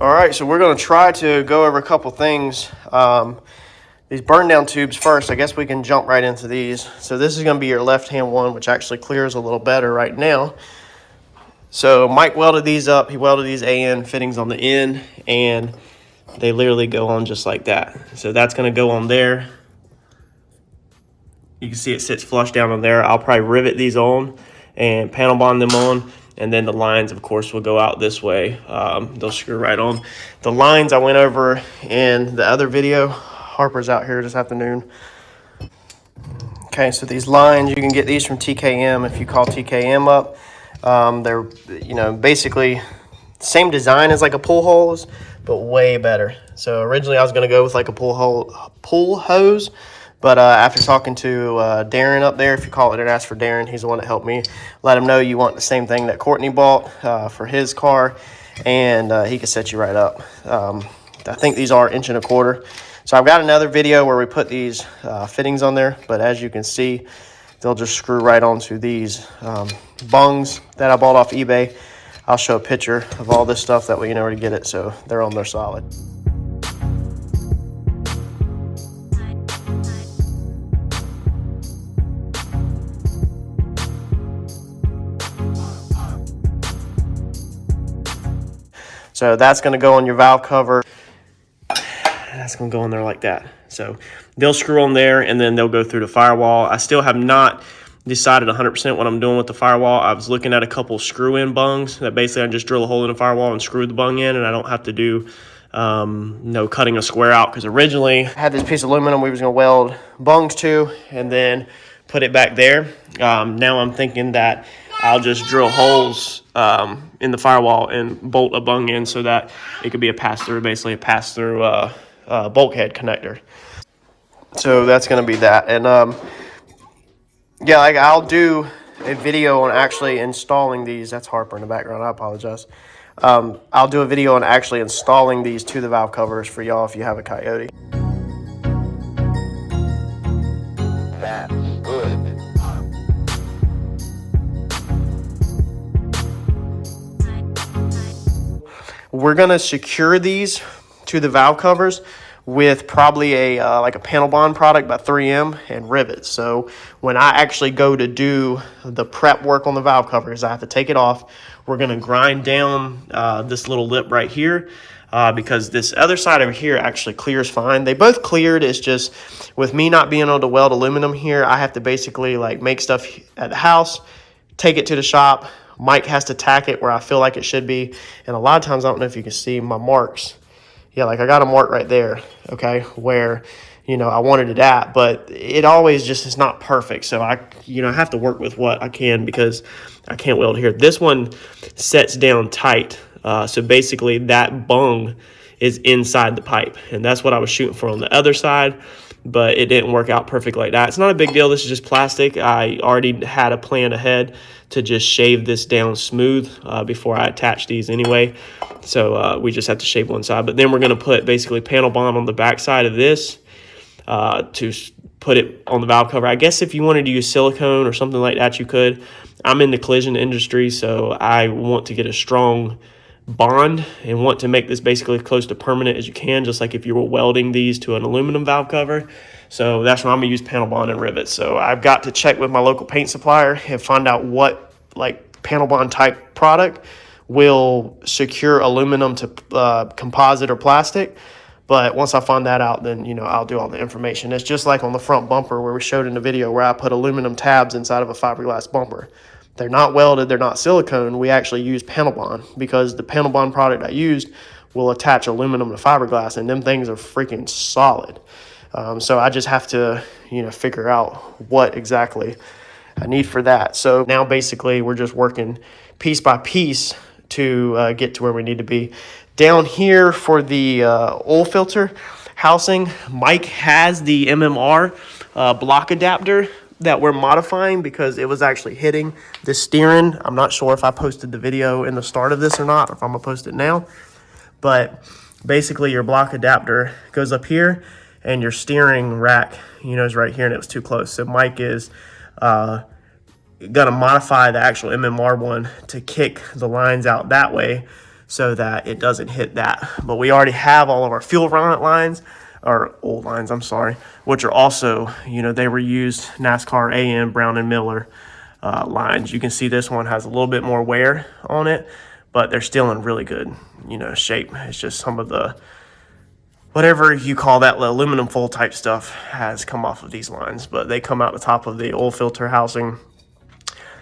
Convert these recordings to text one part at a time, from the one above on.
All right, so we're going to try to go over a couple things. These burn down tubes first, I guess we can jump right into these. So this is going to be your left-hand one, which actually clears a little better right now. So Mike welded these up. He welded these AN fittings on the end, and they literally go on just like that. So that's going to go on there. You can see it sits flush down on there. I'll probably rivet these on and panel bond them on. And then the lines, of course, will go out this way. They'll screw right on. The lines I went over in the other video. Harper's out here this afternoon. Okay, so these lines, you can get these from TKM if you call TKM up. They're, basically same design as like a pull hose, but way better. So originally I was going to go with like a pull hose. But after talking to Darren up there, if you call it and ask for Darren, he's the one that helped me. Let him know you want the same thing that Courtney bought for his car, and he can set you right up. I think these are 1 1/4 inches. So I've got another video where we put these fittings on there, but as you can see, they'll just screw right onto these bungs that I bought off eBay. I'll show a picture of all this stuff that way you know where to get it, so they're on there solid. So that's going to go on your valve cover. That's going to go on there like that. So they'll screw on there, and then they'll go through the firewall. I still have not decided 100% what I'm doing with the firewall. I was looking at a couple screw-in bungs that basically I just drill a hole in the firewall and screw the bung in, and I don't have to do no cutting a square out, because originally I had this piece of aluminum we was going to weld bungs to and then put it back there. Now I'm thinking that I'll just drill holes in the firewall and bolt a bung in so that it could be a pass-through, basically a pass-through bulkhead connector. So that's going to be that. And yeah, like I'll do a video on actually installing these. That's Harper in the background. I apologize. I'll do a video on actually installing these to the valve covers for y'all if you have a Coyote. That's good. We're going to secure these to the valve covers with probably a like a panel bond product by 3M and rivets. So when I actually go to do the prep work on the valve covers, I have to take it off. We're going to grind down this little lip right here because this other side over here actually clears fine. They both cleared. It's just with me not being able to weld aluminum here, I have to basically like make stuff at the house, take it to the shop. Mike has to tack it where I feel like it should be. And a lot of times, I don't know if you can see my marks. Yeah, like I got a mark right there, okay, where, I wanted it at, but it always just is not perfect. So I have to work with what I can because I can't weld here. This one sets down tight. So basically that bung is inside the pipe, and that's what I was shooting for on the other side, but it didn't work out perfect like that. It's not a big deal. This is just plastic. I already had a plan ahead to just shave this down smooth before I attach these anyway. So we just have to shave one side. But then we're going to put basically panel bond on the back side of this to put it on the valve cover. I guess if you wanted to use silicone or something like that, you could. I'm in the collision industry, so I want to get a strong bond and want to make this basically close to permanent as you can, just like if you were welding these to an aluminum valve cover. So that's why I'm gonna use panel bond and rivets. So I've got to check with my local paint supplier and find out what like panel bond type product will secure aluminum to composite or plastic. But once I find that out, then I'll do all the information. It's just like on the front bumper where we showed in the video where I put aluminum tabs inside of a fiberglass bumper. They're not welded, they're not silicone. We actually use panel bond because the panel bond product I used will attach aluminum to fiberglass, and them things are freaking solid. So I just have to, figure out what exactly I need for that. So now basically we're just working piece by piece to get to where we need to be. Down here for the oil filter housing, Mike has the MMR block adapter that we're modifying because it was actually hitting the steering. I'm not sure if I posted the video in the start of this or not, or if I'm gonna post it now. But basically your block adapter goes up here and your steering rack, is right here, and it was too close. So Mike is gonna modify the actual MMR one to kick the lines out that way so that it doesn't hit that. But we already have all of our fuel lines, or old lines, I'm sorry, which are also, they were used NASCAR AM Brown and Miller lines. You can see this one has a little bit more wear on it, but they're still in really good, shape. It's just some of the, whatever you call that, aluminum foil type stuff has come off of these lines, but they come out the top of the oil filter housing,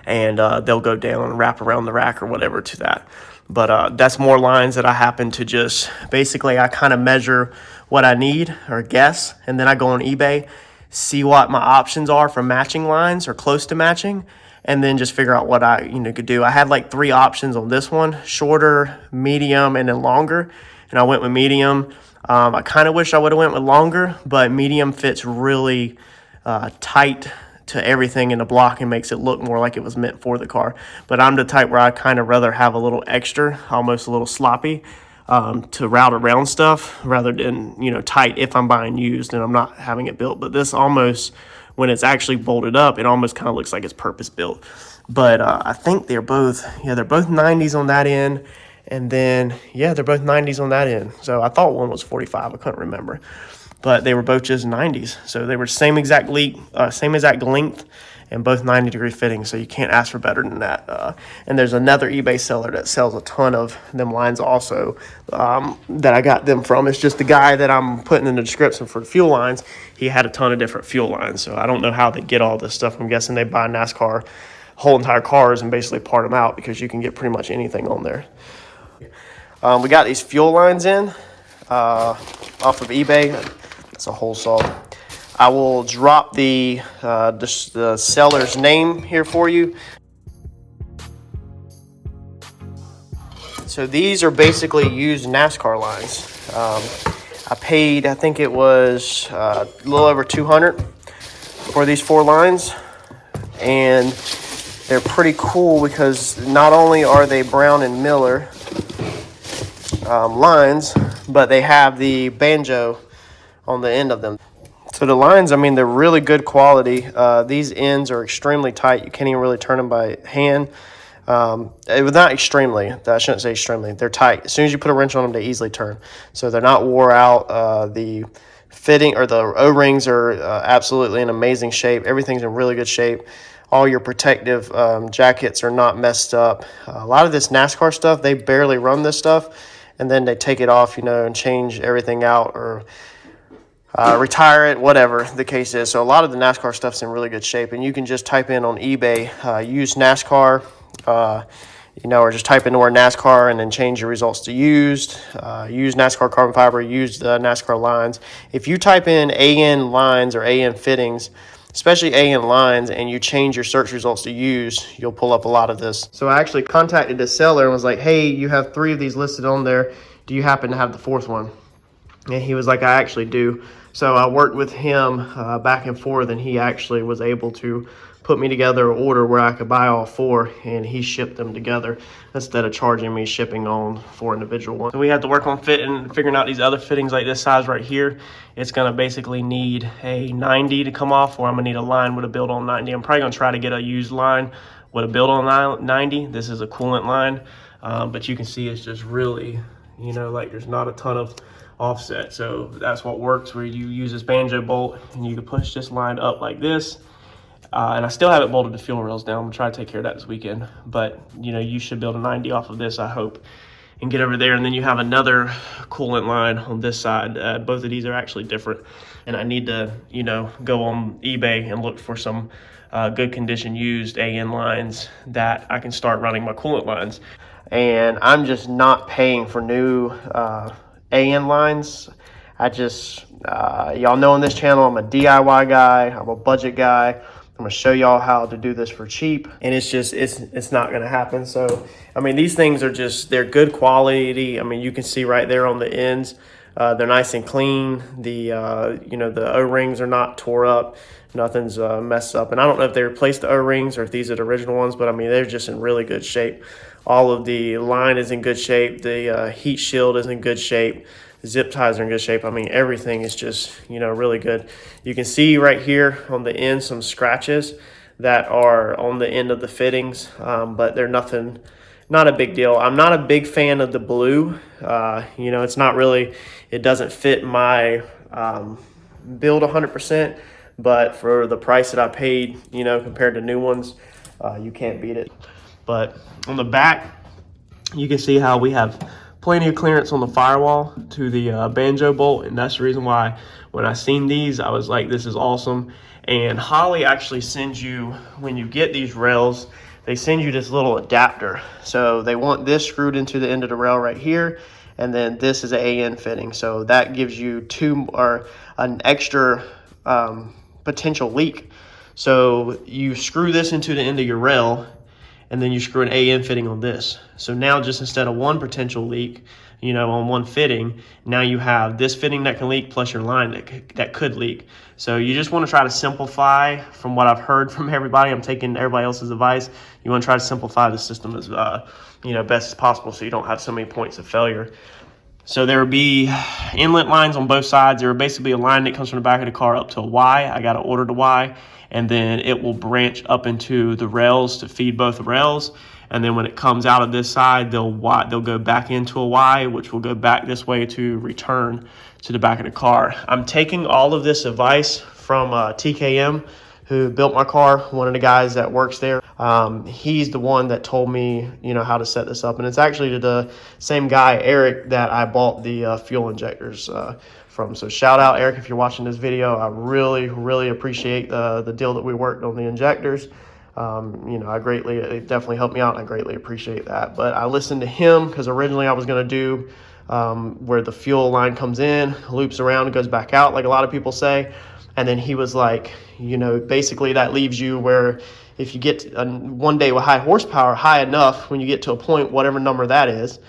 and they'll go down and wrap around the rack or whatever to that. But that's more lines that I happen to just, basically I kind of measure what I need or guess, and then I go on eBay, see what my options are for matching lines or close to matching, and then just figure out what I could do. I had like 3 options on this one: shorter, medium, and then longer, and I went with medium. I kind of wish I would have went with longer, but medium fits really tight to everything in the block and makes it look more like it was meant for the car. But I'm the type where I kind of rather have a little extra, almost a little sloppy, to route around stuff rather than, tight if I'm buying used and I'm not having it built. But this almost, when it's actually bolted up, it almost kind of looks like it's purpose built. But I think they're both 90s on that end. And then, they're both 90s on that end. So I thought one was 45. I couldn't remember. But they were both just 90s. So they were same exact length, and both 90-degree fittings. So you can't ask for better than that. And there's another eBay seller that sells a ton of them lines also, that I got them from. It's just the guy that I'm putting in the description for the fuel lines. He had a ton of different fuel lines. So I don't know how they get all this stuff. I'm guessing they buy NASCAR whole entire cars and basically part them out, because you can get pretty much anything on there. We got these fuel lines in off of eBay. That's a hole saw. I will drop the seller's name here for you. So these are basically used NASCAR lines. I paid, I think it was a little over $200 for these 4 lines, and they're pretty cool because not only are they Brown and Miller lines, but they have the banjo on the end of them. So the lines, they're really good quality. These ends are extremely tight. You can't even really turn them by hand. It was not extremely. I shouldn't say extremely. They're tight. As soon as you put a wrench on them, they easily turn. So they're not wore out. The fitting or the O-rings are absolutely in amazing shape. Everything's in really good shape. All your protective jackets are not messed up. A lot of this NASCAR stuff, they barely run this stuff, and then they take it off, and change everything out or retire it, whatever the case is. So a lot of the NASCAR stuff's in really good shape, and you can just type in on eBay, use NASCAR, or just type in the word NASCAR and then change your results to used, use NASCAR carbon fiber, use the NASCAR lines. If you type in AN lines or AN fittings, especially AN lines, and you change your search results to used, you'll pull up a lot of this. So I actually contacted the seller and was like, hey, you have 3 of these listed on there. Do you happen to have the 4th one? And he was like, I actually do. So I worked with him back and forth, and he actually was able to put me together an order where I could buy all 4, and he shipped them together instead of charging me shipping on 4 individual ones. So we had to work on figuring out these other fittings like this size right here. It's going to basically need a 90 to come off, or I'm going to need a line with a build on 90. I'm probably going to try to get a used line with a build on 90. This is a coolant line, but you can see it's just really, like there's not a ton of offset. So that's what works, where you use this banjo bolt and you can push this line up like this. And I still haven't bolted the fuel rails down. I'm gonna try to take care of that this weekend. But you should build a 90 off of this, I hope, and get over there. And then you have another coolant line on this side. Both of these are actually different. And I need to, go on eBay and look for some good condition used AN lines that I can start running my coolant lines. And I'm just not paying for new AN lines. I just, y'all know on this channel, I'm a DIY guy. I'm a budget guy. I'm gonna show y'all how to do this for cheap, and it's not gonna happen. So these things are they're good quality. You can see right there on the ends, they're nice and clean. The the O-rings are not tore up, nothing's messed up. And I don't know if they replaced the O-rings or if these are the original ones, but they're just in really good shape. All of the line is in good shape. The heat shield is in good shape. The zip ties are in good shape. Everything is just, really good. You can see right here on the end some scratches that are on the end of the fittings, but they're nothing not a big deal. I'm not a big fan of the blue. You know, it's not really, it doesn't fit my build 100%, but for the price that I paid, you know, compared to new ones, you can't beat it. But on the back, you can see how we have plenty of clearance on the firewall to the banjo bolt, and that's the reason why when I seen these, I was like, this is awesome. And Holley actually sends you, when you get these rails, they send you this little adapter. So they want this screwed into the end of the rail right here, and then this is an AN fitting. So that gives you an extra potential leak. So you screw this into the end of your rail, and then you screw an AN fitting on this. So now just instead of one potential leak, you know, on one fitting, now you have this fitting that can leak plus your line that could leak. So you just want to try to simplify. From what I've heard from everybody, I'm taking everybody else's advice. You want to try to simplify the system as you know, best as possible, so you don't have so many points of failure. So there will be inlet lines on both sides. There will basically be a line that comes from the back of the car up to a Y. I got to order the Y, and then it will branch up into the rails to feed both the rails. And then when it comes out of this side, they'll go back into a Y, which will go back this way to return to the back of the car. I'm taking all of this advice from TKM, who built my car, one of the guys that works there. He's the one that told me, you know, how to set this up. And it's actually the same guy, Eric, that I bought the fuel injectors from. So shout out, Eric, if you're watching this video. I really, really appreciate the deal that we worked on the injectors. You know, it definitely helped me out, and I greatly appreciate that. But I listened to him because originally I was going to do where the fuel line comes in, loops around, and goes back out, like a lot of people say. And then he was like, you know, basically that leaves you where if you get one day with high horsepower, high enough, when you get to a point, whatever number that is,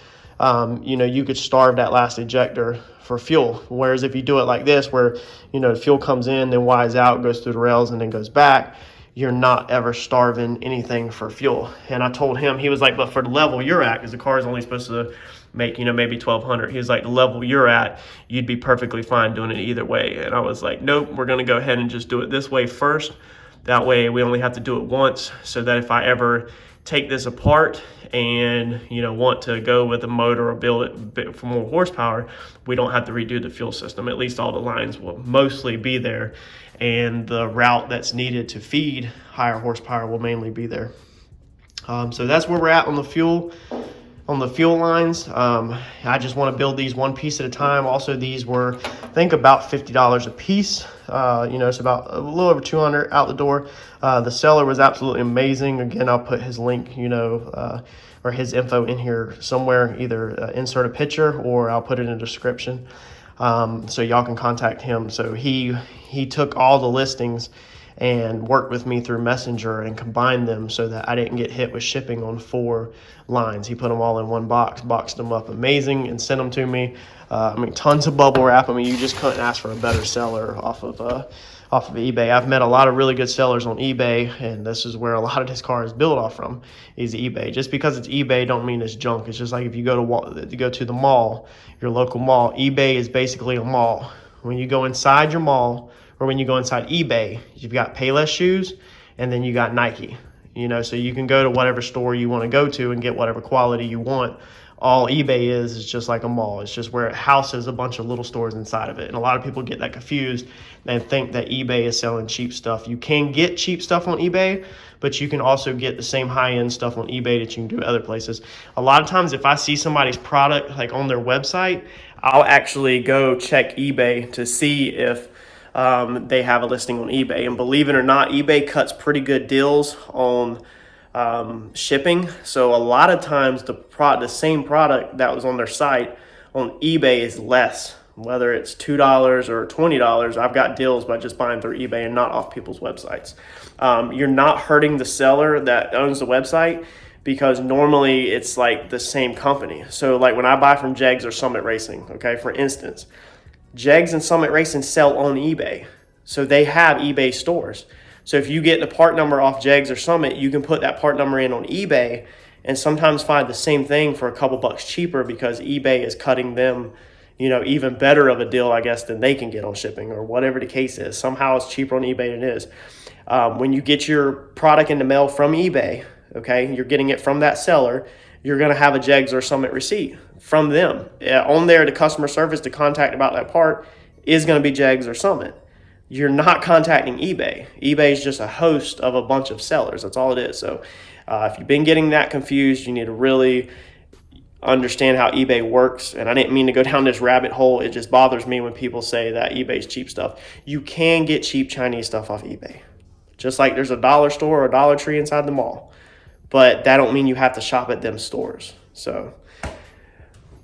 you know, you could starve that last ejector for fuel. Whereas if you do it like this, where, you know, the fuel comes in, then Y's out, goes through the rails, and then goes back, you're not ever starving anything for fuel. And I told him, he was like, but for the level you're at, because the car is only supposed to make, you know, maybe 1,200. He was like, the level you're at, you'd be perfectly fine doing it either way. And I was like, nope, we're going to go ahead and just do it this way first. That way we only have to do it once, so that if I ever take this apart and, you know, want to go with a motor or build it for more horsepower, we don't have to redo the fuel system. At least all the lines will mostly be there, and the route that's needed to feed higher horsepower will mainly be there. So that's where we're at on the fuel lines. I just want to build these one piece at a time. Also, these were, I think, about $50 a piece. You know, it's about a little over $200 out the door. The seller was absolutely amazing. Again, I'll put his link, you know, or his info in here somewhere, either insert a picture or I'll put it in the description. So y'all can contact him. So he took all the listings and worked with me through Messenger and combined them so that I didn't get hit with shipping on 4 lines. He put them all in one box, boxed them up amazing, and sent them to me. I mean, tons of bubble wrap. I mean, you just couldn't ask for a better seller off of eBay. I've met a lot of really good sellers on eBay, and this is where a lot of this car is built off from, is eBay. Just because it's eBay don't mean it's junk. It's just like if you go to the mall, your local mall, eBay is basically a mall. When you go inside your mall, or when you go inside eBay, you've got Payless shoes, and then you got Nike. You know, so you can go to whatever store you want to go to and get whatever quality you want. All eBay is just like a mall. It's just where it houses a bunch of little stores inside of it. And a lot of people get that confused and think that eBay is selling cheap stuff. You can get cheap stuff on eBay, but you can also get the same high-end stuff on eBay that you can do other places. A lot of times if I see somebody's product like on their website, I'll actually go check eBay to see if they have a listing on eBay. And believe it or not, eBay cuts pretty good deals on shipping. So a lot of times the same product that was on their site on eBay is less, whether it's $2 or $20. I've got deals by just buying through eBay and not off people's websites. You're not hurting the seller that owns the website, because normally it's like the same company. So like when I buy from Jegs or Summit Racing, okay, for instance, Jegs and Summit Racing sell on eBay. So they have eBay stores. So if you get the part number off Jegs or Summit, you can put that part number in on eBay and sometimes find the same thing for a couple bucks cheaper, because eBay is cutting them, you know, even better of a deal, I guess, than they can get on shipping, or whatever the case is. Somehow it's cheaper on eBay than it is. When you get your product in the mail from eBay, okay, you're getting it from that seller. you're going to have a Jegs or Summit receipt from them. On there, the customer service to contact about that part is going to be Jegs or Summit. You're not contacting eBay. eBay is just a host of a bunch of sellers. That's all it is. So if you've been getting that confused, you need to really understand how eBay works. And I didn't mean to go down this rabbit hole. It just bothers me when people say that eBay's cheap stuff. You can get cheap Chinese stuff off eBay. Just like there's a dollar store or a Dollar Tree inside the mall. But that don't mean you have to shop at them stores. So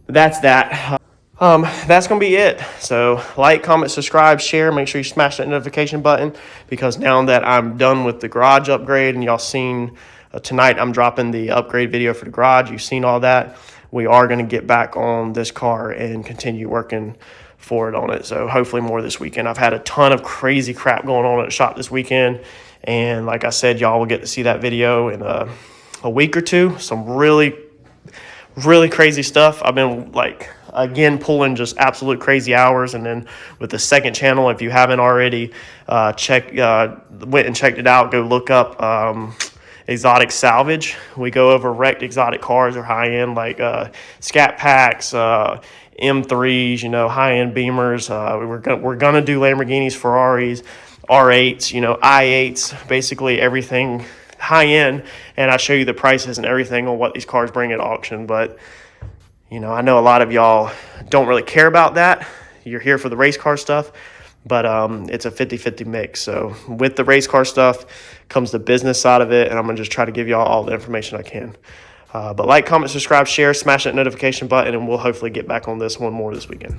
that's that. That's going to be it. So like, comment, subscribe, share. Make sure you smash that notification button, because now that I'm done with the garage upgrade, and y'all seen tonight I'm dropping the upgrade video for the garage. You've seen all that. We are going to get back on this car and continue working forward on it. So hopefully more this weekend. I've had a ton of crazy crap going on at the shop this weekend. And like I said, y'all will get to see that video in a week or two. Some really crazy stuff. I've been again pulling just absolute crazy hours. And then with the second channel, if you haven't already went and checked it out, go look up Exotic Salvage. We go over wrecked exotic cars or high end, like Scat Packs, M3s, high end Beamers. We're gonna do Lamborghinis, Ferraris, R8s, i8s, basically everything high end, and I show you the prices and everything on what these cars bring at auction. But I know a lot of y'all don't really care about that. You're here for the race car stuff, but it's a 50-50 mix. So with the race car stuff comes the business side of it, and I'm gonna just try to give y'all all the information I can. But like, comment, subscribe, share, smash that notification button, and we'll hopefully get back on this one more this weekend.